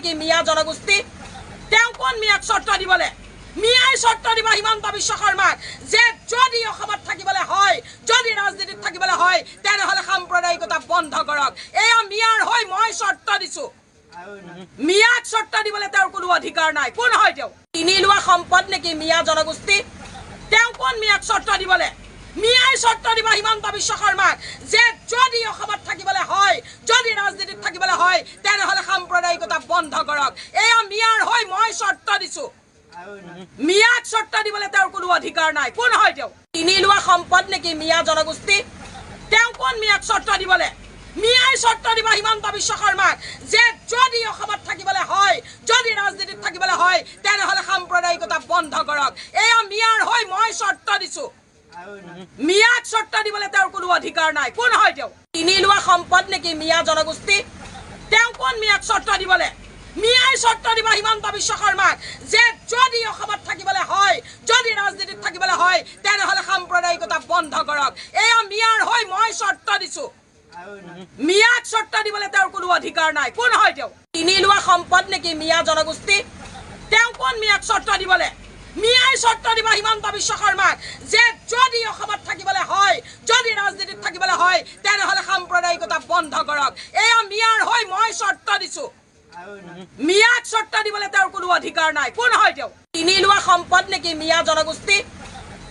নেকি মিয়া জনগোষ্ঠী তেওঁ কোন মিয়াক চৰ্ত দিবলে মিয়াই চৰ্ত দিব হিমন্ত বিশ্ব শৰ্মাক যে যদি অসমত থাকিবলৈ হয় যদি ৰাজনীতিত থাকিবলৈ হয় তেনেহলে সাম্প্ৰদায়িকতা বন্ধ কৰক এয়া মিয়াৰ হৈ মই চৰ্ত দিছো মিয়াক চৰ্ত দিবলে তেওঁৰ কোনো অধিকাৰ নাই কোন হয় তেওঁ কিনি লোৱা সম্পদ নেকি মিয়া জনগোষ্ঠী তেওঁ কোন মিয়াক চৰ্ত দিবলে মিয়াই চৰ্ত দিব হিমন্ত বিশ্ব শৰ্মাক যে যদি অসমত থাকিবলৈ হয় যদি ৰাজনীতিত থাকিবলৈ হয় তেনেহলে সাম্প্ৰদায়িকতা বন্ধ কৰক এয়া মিয়াৰ হৈ মই চৰ্ত দিছো মিয়াক চৰ্ত দিবলে তেওঁৰ কোনো অধিকাৰ নাই কোন হয় তেওঁ কিনি লোৱা সম্পদ নেকি মিয়া জনগোষ্ঠী তেওঁ কোন মিয়াক চৰ্ত দিবলে মিয়াই চৰ্ত দিব হিমন্ত বিশ্ব শৰ্মাক যে যদি অসমত থাকিবলৈ হয় যদি ৰাজনীতিত থাকিবলৈ হয় তেনেহলে সাম্প্ৰদায়িকতা বন্ধ কৰক এয়া মিয়াৰ হৈ মই চৰ্ত দিছো মিয়াক চৰ্ত দিবলে তেওঁৰ কোনো অধিকাৰ নাই কোন হয় তেওঁ কিনি লোৱা সম্পদ নেকি মিয়া জনগোষ্ঠী তেওঁ কোন মিয়াক চৰ্ত দিবলে মিয়াই চৰ্ত দিব হিমন্ত বিশ্ব শৰ্মাক যে যদি অসমত থাকিবলৈ হয় যদি ৰাজনীতিত থাকিবলৈ হয় তেনেহলে সাম্প্ৰদায়িকতা বন্ধ কৰক এয়া মিয়াৰ হৈ মই চৰ্ত দিছো মিয়াক চৰ্ত দিবলে তেওঁৰ কোনো অধিকাৰ নাই কোন হয় তেওঁ কিনি লোৱা সম্পদ নেকি মিয়া জনগোষ্ঠী তেওঁ কোন মিয়াক চৰ্ত দিবলে মিয়াই চৰ্ত দিব হিমন্ত বিশ্ব শৰ্মাক যে যদি অসমত থাকিবলৈ হয় যদি ৰাজনীতিত থাকিবলৈ হয় তেনেহলে সাম্প্ৰদায়িকতা বন্ধ কৰক এয়া মিয়াৰ হৈ মই চৰ্ত দিছো মিয়াক চৰ্ত দিবলে তেওঁৰ কোনো অধিকাৰ নাই কোন হয় তেওঁ কিনি লোৱা সম্পদ নেকি মিয়া জনগোষ্ঠী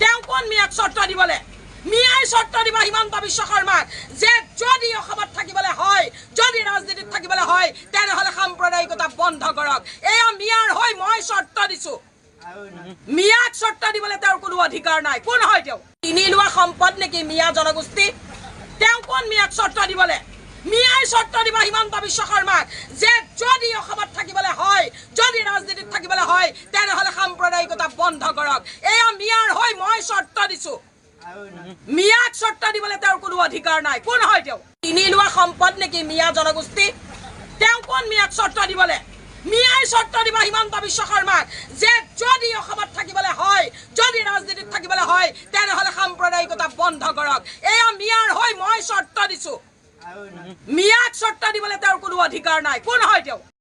তেওঁ কোন মিয়াক চৰ্ত দিবলে মিয়াই চৰ্ত দিব হিমন্ত বিশ্ব শৰ্মাক যে যদি অসমত থাকিবলৈ হয় যদি ৰাজনীতিত থাকিবলৈ হয় তেনেহলে সাম্প্ৰদায়িকতা বন্ধ কৰক এয়া মিয়াৰ হৈ মই চৰ্ত দিছো মিয়াক চৰ্ত দিবলে তেওঁৰ কোনো অধিকাৰ নাই কোন হয় তেওঁ কিনি লোৱা সম্পদ নেকি মিয়া জনগোষ্ঠী তেওঁ কোন মিয়াক চৰ্ত দিবলে মিয়াই চৰ্ত দিব হিমন্ত বিশ্ব শৰ্মাক যে যদি অসমত থাকিবলৈ হয় যদি ৰাজনীতিত থাকিবলৈ হয় তেনেহলে সাম্প্ৰদায়িকতা বন্ধ কৰক এয়া মিয়াৰ হৈ মই চৰ্ত দিছো মিয়াক চৰ্ত দিবলে তেওঁৰ কোনো অধিকাৰ নাই কোন হয় তেওঁ কিনি লোৱা সম্পদ নেকি মিয়া জনগোষ্ঠী তেওঁ কোন মিয়াক চৰ্ত দিবলে মিয়াই চৰ্ত দিব হিমন্ত বিশ্ব শৰ্মাক যে যদি অসমত থাকিবলৈ হয় যদি ৰাজনীতিত থাকিবলৈ হয় তেনেহলে সাম্প্ৰদায়িকতা বন্ধ কৰক এয়া মিয়াৰ হৈ মই চৰ্ত দিছো মিয়াক চৰ্ত দিবলে তেওঁৰ কোনো অধিকাৰ নাই কোন হয় তেওঁ